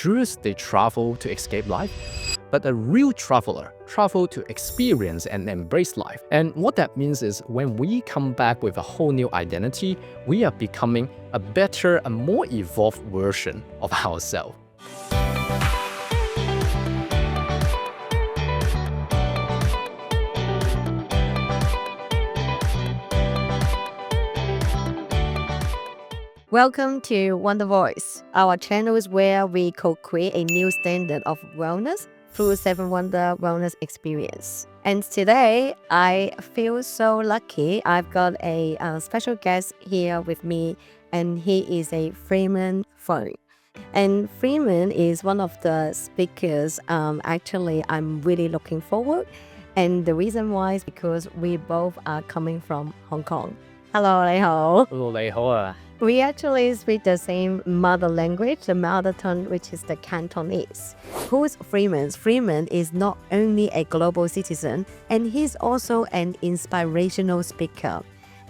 tourists, they travel to escape life, but a real traveler travel to experience and embrace life. And what that means is when we come back with a whole new identity, we are becoming a better, a more evolved version of ourselves. Welcome to WonderVoice. Our channel is where we co-create a new standard of wellness through 7 Wonder Wellness Experience. And today, I feel so lucky. I've got a special guest here with me, and he is a Freeman Fung. And Freeman is one of the speakers actually I'm really looking forward. And the reason why is because we both are coming from Hong Kong. Hello, 你好. Hello, 你好啊. We actually speak the same mother language, the mother tongue, which is the Cantonese. Who's Freeman? Freeman is not only a global citizen, and he's also an inspirational speaker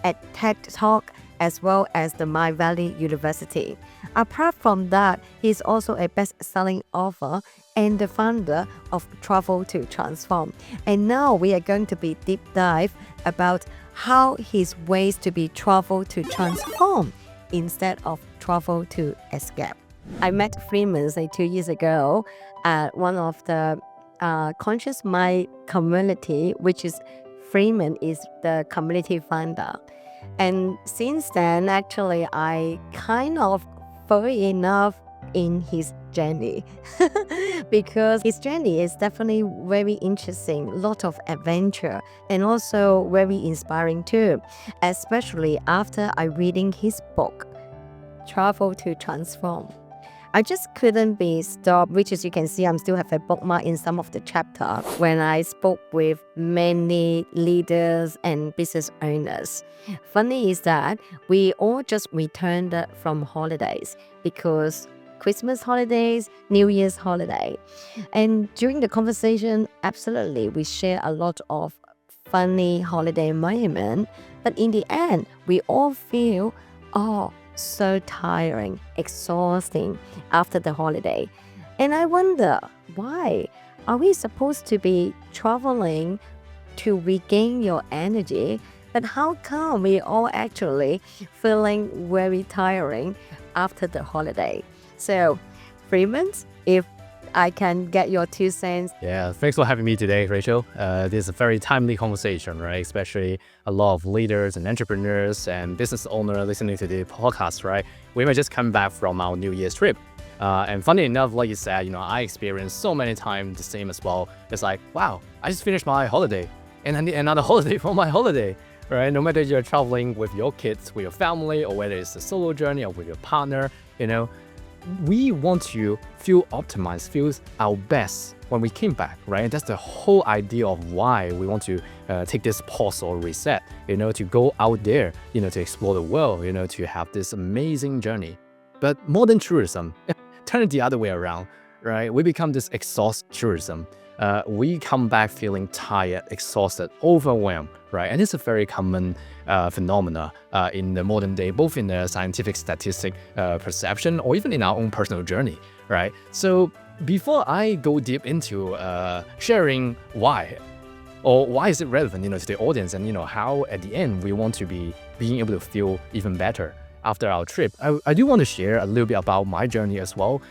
at TED Talk as well as the My Valley University. Apart from that, he's also a best-selling author and the founder of Travel to Transform. And now we are going to be deep dive about how his ways to be travel to transform instead of travel to escape. I met Freeman 2 years ago at one of the Conscious Mind community, which is Freeman is the community founder. And since then, actually, I kind of fell in love in his journey because his journey is definitely very interesting, lot of adventure, and also very inspiring too, especially after I reading his book, Travel to Transform. I just couldn't be stopped, which as you can see, I'm still have a bookmark in some of the chapter when I spoke with many leaders and business owners. Funny is that we all just returned from holidays because Christmas holidays, New Year's holiday. And during the conversation, absolutely, we share a lot of funny holiday moment. But in the end, we all feel, so tiring, exhausting after the holiday. And I wonder, why? Are we supposed to be traveling to regain your energy? But how come we all actually feeling very tiring after the holiday? So, Freeman, if I can get your 2 cents. Yeah, thanks for having me today, Rachel. This is a very timely conversation, right? Especially a lot of leaders and entrepreneurs and business owners listening to the podcast, right? We might just come back from our New Year's trip. And funny enough, like you said, I experienced so many times the same as well. It's like, wow, I just finished my holiday and I need another holiday for my holiday, right? No matter you're traveling with your kids, with your family, or whether it's a solo journey or with your partner, we want to feel optimized, feel our best when we came back, right? And that's the whole idea of why we want to take this pause or reset, to go out there, to explore the world, to have this amazing journey. But modern tourism, turn it the other way around, right? We become this exhaust tourism. We come back feeling tired, exhausted, overwhelmed, right? And it's a very common phenomena in the modern day, both in the scientific statistic perception or even in our own personal journey, right? So before I go deep into sharing why, or why is it relevant, to the audience, and how at the end we want to be being able to feel even better after our trip, I do want to share a little bit about my journey as well,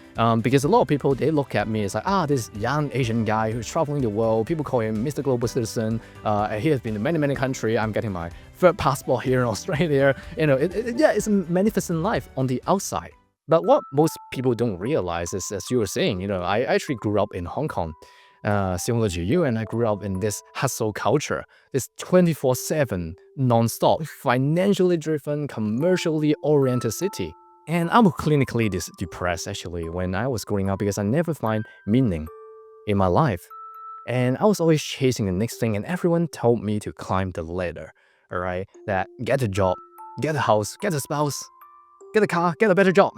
because a lot of people, they look at me as like, this young Asian guy who's traveling the world. People call him Mr. Global Citizen. He has been to many, many countries. I'm getting my 3rd passport here in Australia. It's a magnificent life on the outside. But what most people don't realize is, as you were saying, I actually grew up in Hong Kong, similar to you, and I grew up in this hustle culture, this 24/7, non-stop, financially driven, commercially oriented city. And I was clinically depressed actually when I was growing up because I never find meaning in my life. And I was always chasing the next thing, and everyone told me to climb the ladder, all right? That get a job, get a house, get a spouse, get a car, get a better job.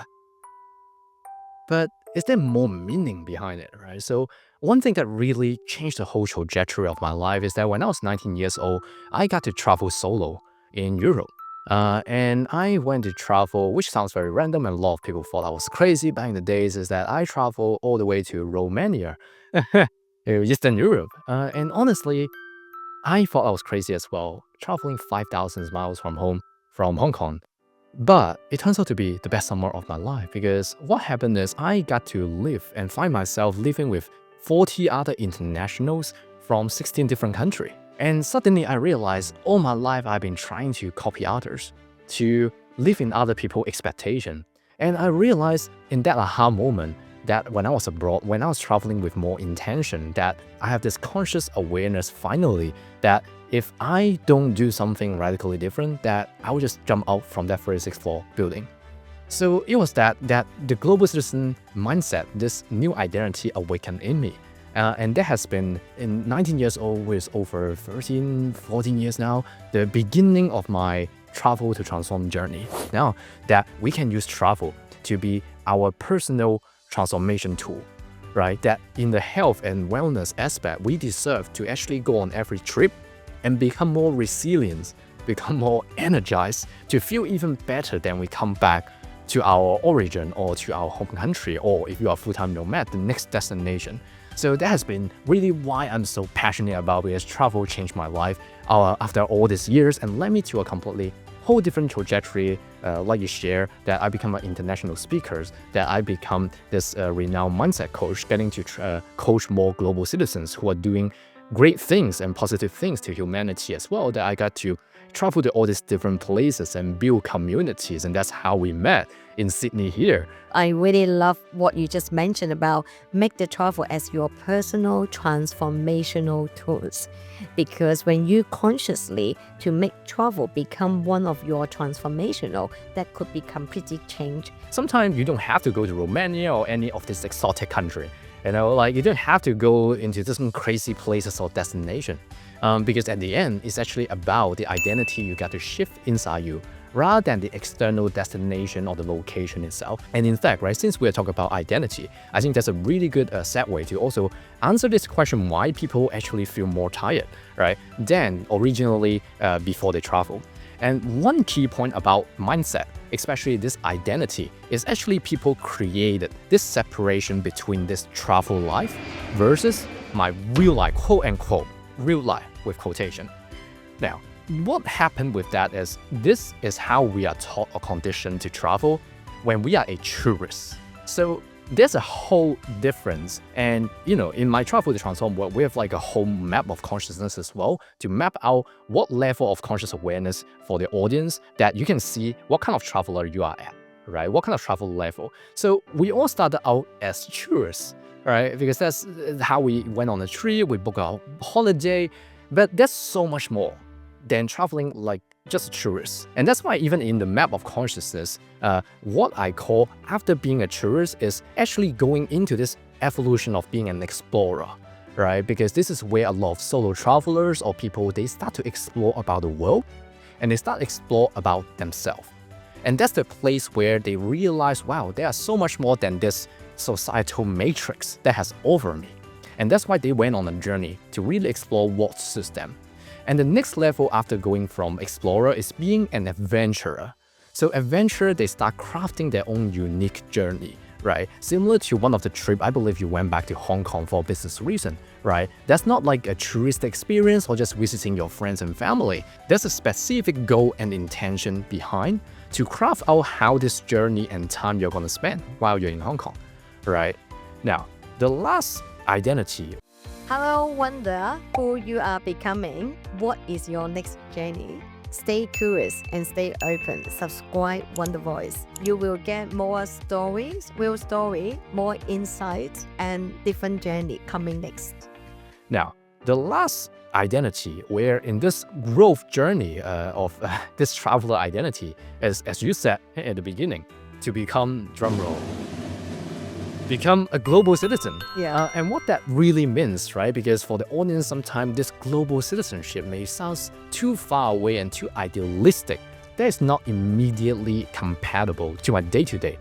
But is there more meaning behind it, right? So one thing that really changed the whole trajectory of my life is that when I was 19 years old, I got to travel solo in Europe. And I went to travel, which sounds very random, and a lot of people thought I was crazy back in the days, is that I traveled all the way to Romania, Eastern Europe. And honestly, I thought I was crazy as well, traveling 5,000 miles from home, from Hong Kong. But it turns out to be the best summer of my life, because what happened is I got to live and find myself living with 40 other internationals from 16 different countries. And suddenly I realized all my life I've been trying to copy others, to live in other people's expectation. And I realized in that aha moment that when I was abroad, when I was traveling with more intention, that I have this conscious awareness finally that if I don't do something radically different, that I will just jump out from that 36th floor building. So it was that the global citizen mindset, this new identity awakened in me. And that has been, in 19 years old, with over 13, 14 years now, the beginning of my travel to transform journey. Now that we can use travel to be our personal transformation tool, right? That in the health and wellness aspect, we deserve to actually go on every trip and become more resilient, become more energized, to feel even better than we come back to our origin or to our home country, or if you are a full-time nomad, the next destination. So that has been really why I'm so passionate about, because travel changed my life after all these years and led me to a completely whole different trajectory, like you share, that I become an international speaker, that I become this renowned mindset coach, getting to coach more global citizens who are doing great things and positive things to humanity as well, that I got to travel to all these different places and build communities, and that's how we met in Sydney here. I really love what you just mentioned about make the travel as your personal transformational tools. Because when you consciously to make travel become one of your transformational, that could be completely changed. Sometimes you don't have to go to Romania or any of this exotic country. You know, like you don't have to go into different crazy places or destination. Because at the end, it's actually about the identity you got to shift inside you, rather than the external destination or the location itself. And in fact, right, since we're talking about identity, I think that's a really good segue to also answer this question, why people actually feel more tired, right, than originally before they travel. And one key point about mindset, especially this identity, is actually people created this separation between this travel life versus my real life, quote unquote, real life with quotation. Now, what happened with that is this is how we are taught or conditioned to travel when we are a tourist. So there's a whole difference. And, you know, in my travel to transform world, we have like a whole map of consciousness as well to map out what level of conscious awareness for the audience, that you can see what kind of traveler you are at, right? What kind of travel level. So we all started out as tourists, right? Because that's how we went on a trip, we booked a holiday, but there's so much more than traveling like just a tourist. And that's why even in the map of consciousness, what I call after being a tourist is actually going into this evolution of being an explorer, right? Because this is where a lot of solo travelers or people, they start to explore about the world and they start to explore about themselves. And that's the place where they realize, wow, there are so much more than this societal matrix that has over me. And that's why they went on a journey to really explore what suits them. And the next level after going from explorer is being an adventurer. So adventurer, they start crafting their own unique journey, right? Similar to one of the trip, I believe you went back to Hong Kong for business reason, right? That's not like a tourist experience or just visiting your friends and family. There's a specific goal and intention behind to craft out how this journey and time you're gonna spend while you're in Hong Kong, right? Now, the last identity. Hello, Wonder, who you are becoming. What is your next journey? Stay curious and stay open. Subscribe WonderVoice. You will get more stories, real story, more insights, and different journey coming next. Now, the last identity, where in this growth journey of this traveler identity, is, as you said at the beginning, to become, drumroll, become a global citizen. Yeah. And what that really means, right? Because for the audience, sometimes this global citizenship may sound too far away and too idealistic. That is not immediately compatible to my day-to-day.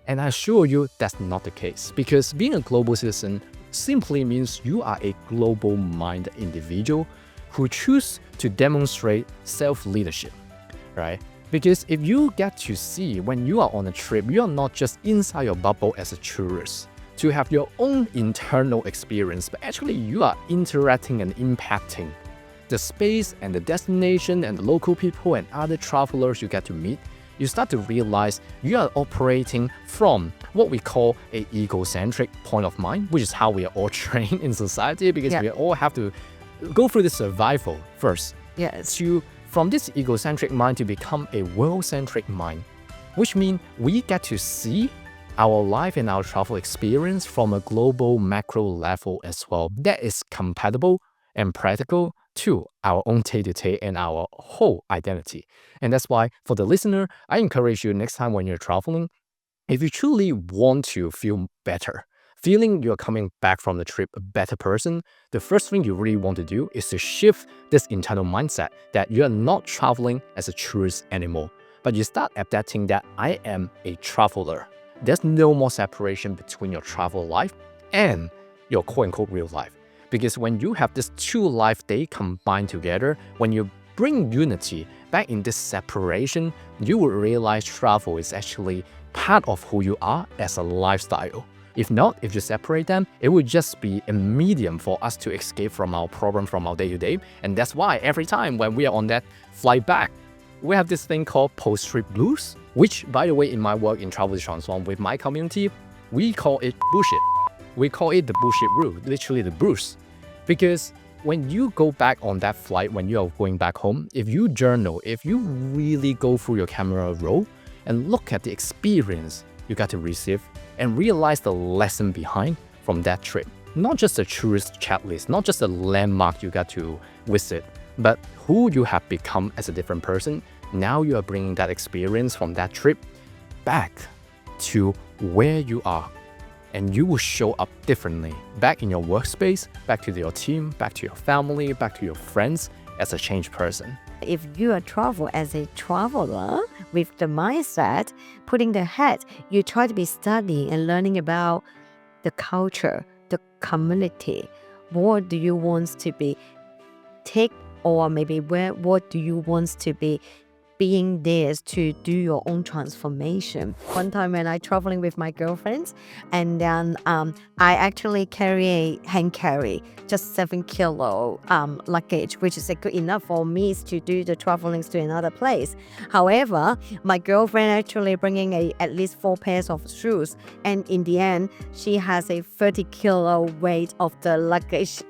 And I assure you that's not the case, because being a global citizen simply means you are a global-minded individual who choose to demonstrate self-leadership, right? Because if you get to see when you are on a trip, you are not just inside your bubble as a tourist to have your own internal experience, but actually you are interacting and impacting the space and the destination and the local people and other travelers you get to meet. You start to realize you are operating from what we call an egocentric point of mind, which is how we are all trained in society, because we all have to go through the survival first. From this egocentric mind to become a world-centric mind, which means we get to see our life and our travel experience from a global macro level as well. That is compatible and practical to our own day-to-day and our whole identity. And that's why for the listener, I encourage you next time when you're traveling, if you truly want to feel better, feeling you're coming back from the trip a better person, the first thing you really want to do is to shift this internal mindset that you're not traveling as a tourist anymore, but you start adapting that I am a traveler. There's no more separation between your travel life and your quote-unquote real life. Because when you have this two life, they combine together, when you bring unity back in this separation, you will realize travel is actually part of who you are as a lifestyle. If not, if you separate them, it would just be a medium for us to escape from our problem from our day-to-day. And that's why every time when we are on that flight back, we have this thing called post-trip blues, which, by the way, in my work in Travel to Transform with my community, we call it bullshit. We call it the bullshit route, literally the bruise. Because when you go back on that flight, when you are going back home, if you journal, if you really go through your camera roll and look at the experience you got to receive and realize the lesson behind from that trip, not just a tourist checklist, not just a landmark you got to visit, but who you have become as a different person. Now you are bringing that experience from that trip back to where you are. And you will show up differently back in your workspace, back to your team, back to your family, back to your friends as a changed person. If you are travel as a traveler with the mindset, putting the head, you try to be studying and learning about the culture, the community. What do you want to be take, or maybe what do you want to be being there to do your own transformation. One time when I traveling with my girlfriends, and then I actually carry a hand carry, just 7 kilo luggage, which is good enough for me to do the traveling to another place. However, my girlfriend actually bringing at least 4 pairs of shoes, and in the end, she has a 30 kilo weight of the luggage.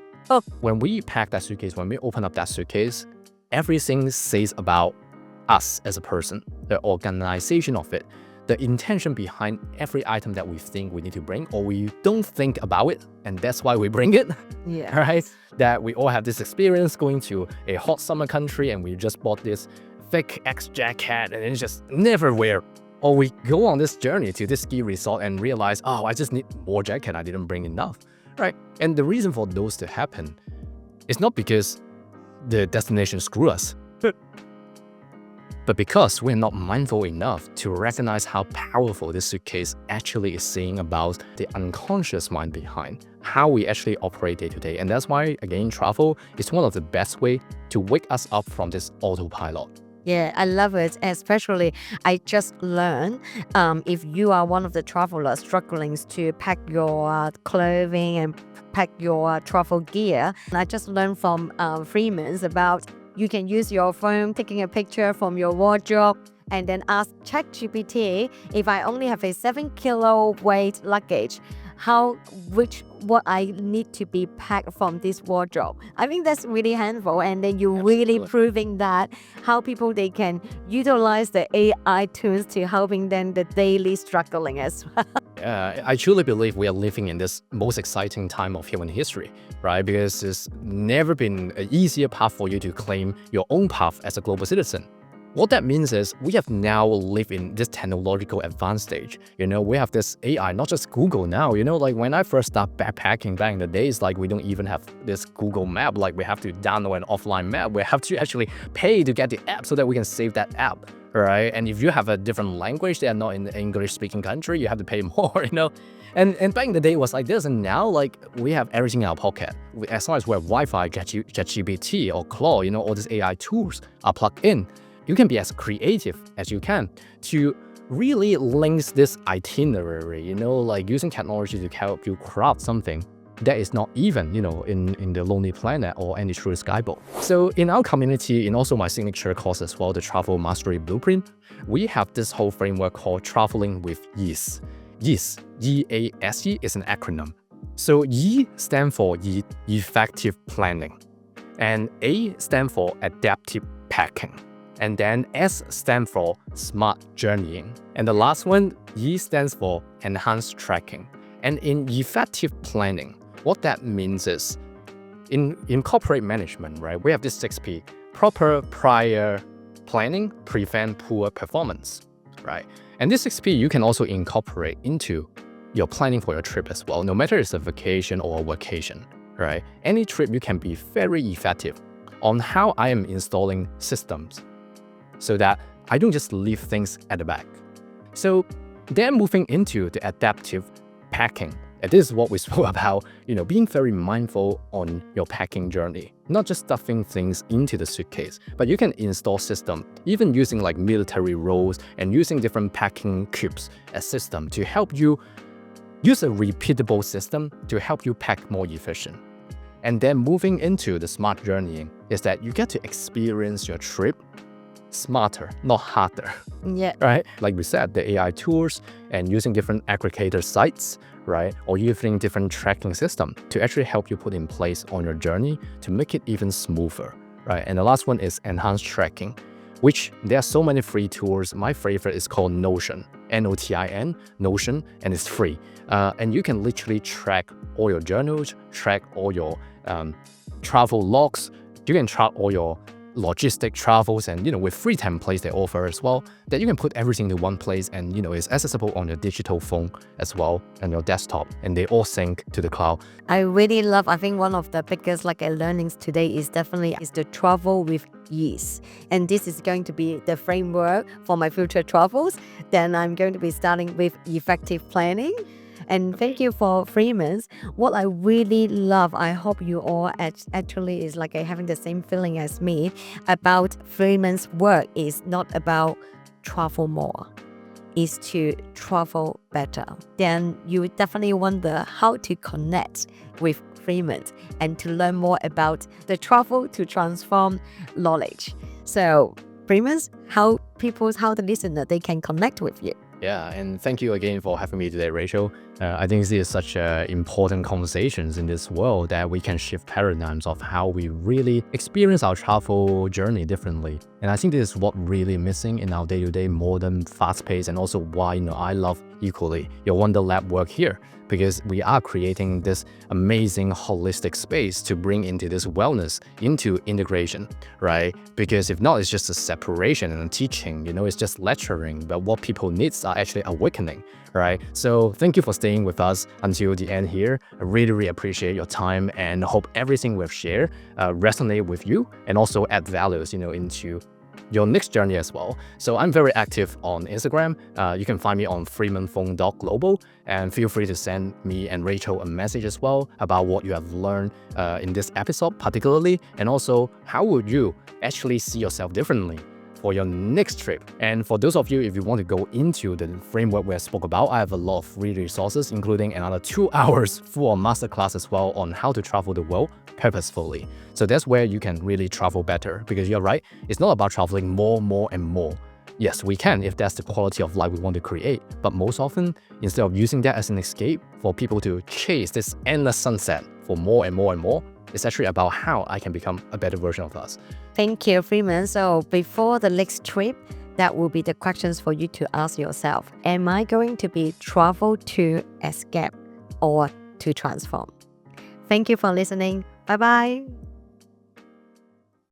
When we pack that suitcase, when we open up that suitcase, everything says about us as a person, the organization of it, the intention behind every item that we think we need to bring, or we don't think about it, and that's why we bring it. Right? That we all have this experience going to a hot summer country and we just bought this thick X jacket and it's just never wear. Or we go on this journey to this ski resort and realize, oh, I just need more jacket, I didn't bring enough. Right? And the reason for those to happen is not because the destination screw us, but because we're not mindful enough to recognize how powerful this suitcase actually is saying about the unconscious mind behind how we actually operate day to day. And that's why, again, travel is one of the best way to wake us up from this autopilot. Yeah, I love it. Especially, I just learned if you are one of the travelers struggling to pack your clothing and pack your travel gear, I just learned from Freeman's about you can use your phone taking a picture from your wardrobe and then ask ChatGPT, if I only have a 7 kilo weight luggage, what I need to be packed from this wardrobe. I think that's really handful, and then you're really proving that how people they can utilize the AI tools to helping them the daily struggling as well. I truly believe we are living in this most exciting time of human history, right? Because it's never been an easier path for you to claim your own path as a global citizen. What that means is we have now lived in this technological advanced stage. We have this AI, not just Google now. Like when I first started backpacking back in the days, like we don't even have this Google map. Like we have to download an offline map. We have to actually pay to get the app so that we can save that app, right? And if you have a different language, they are not in the English-speaking country, you have to pay more, And back in the day, it was like this, and now like we have everything in our pocket. As long as we have Wi-Fi, ChatGPT or Claude, all these AI tools are plugged in. you can be as creative as you can to really link this itinerary, like using technology to help you craft something that is not even, in the Lonely Planet or any true skyboat. So in our community, in also my signature course as well, the Travel Mastery Blueprint, we have this whole framework called Traveling with E.A.S.E. E.A.S.E, E-A-S-E is an acronym. So E stand for effective planning, and A stand for adaptive packing, and then S stand for smart journeying, and the last one, E stands for enhanced tracking. And in effective planning, what that means is, in corporate management, right, we have this 6P: proper prior planning, prevent poor performance, right? And this 6P you can also incorporate into your planning for your trip as well, no matter it's a vacation or a vacation, right? Any trip you can be very effective on how I am installing systems so that I don't just leave things at the back. So then moving into the adaptive packing. And this is what we spoke about, being very mindful on your packing journey, not just stuffing things into the suitcase, but you can install system, even using like military rolls and using different packing cubes as system to help you use a repeatable system to help you pack more efficient. And then moving into the smart journeying is that you get to experience your trip smarter, not harder. Yeah. Right? Like we said, the AI tools and using different aggregator sites, right? Or using different tracking system to actually help you put in place on your journey to make it even smoother, right? And the last one is enhanced tracking, which there are so many free tools. My favorite is called Notion, N-O-T-I-N, Notion, and it's free. And you can literally track all your journals, track all your travel logs. You can track all your logistic travels, and with free templates they offer as well, that you can put everything in one place, and it's accessible on your digital phone as well and your desktop, and they all sync to the cloud. I think one of the biggest learnings today is the travel with ease, and this is going to be the framework for my future travels. Then I'm going to be starting with effective planning. And thank you for Freeman's. What I really love, I hope you all actually is having the same feeling as me about Freeman's work is not about travel more, is to travel better. Then you definitely wonder how to connect with Freeman and to learn more about the travel to transform knowledge. So Freeman's, how the listener, they can connect with you. Yeah, and thank you again for having me today, Rachel. I think this is such important conversations in this world that we can shift paradigms of how we really experience our travel journey differently. And I think this is what really missing in our day-to-day modern fast-paced, and also why I love equally your Wonder Lab work here, because we are creating this amazing holistic space to bring into this wellness, into integration, right? Because if not, it's just a separation and a teaching, it's just lecturing, but what people need are actually awakening, right? So thank you for staying with us until the end here. I really, really appreciate your time and hope everything we've shared resonate with you and also add values, into your next journey as well. So I'm very active on Instagram. You can find me on freemanfung.global, and feel free to send me and Rachel a message as well about what you have learned in this episode particularly, and also how would you actually see yourself differently for your next trip. And for those of you, if you want to go into the framework we spoke about, I have a lot of free resources, including another 2 hours full masterclass as well on how to travel the world purposefully. So that's where you can really travel better, because you're right, it's not about traveling more and more. Yes, we can if that's the quality of life we want to create, but most often, instead of using that as an escape for people to chase this endless sunset for more and more, it's actually about how I can become a better version of us. Thank you, Freeman. So before the next trip, that will be the questions for you to ask yourself. Am I going to be travel to escape or to transform? Thank you for listening. Bye-bye.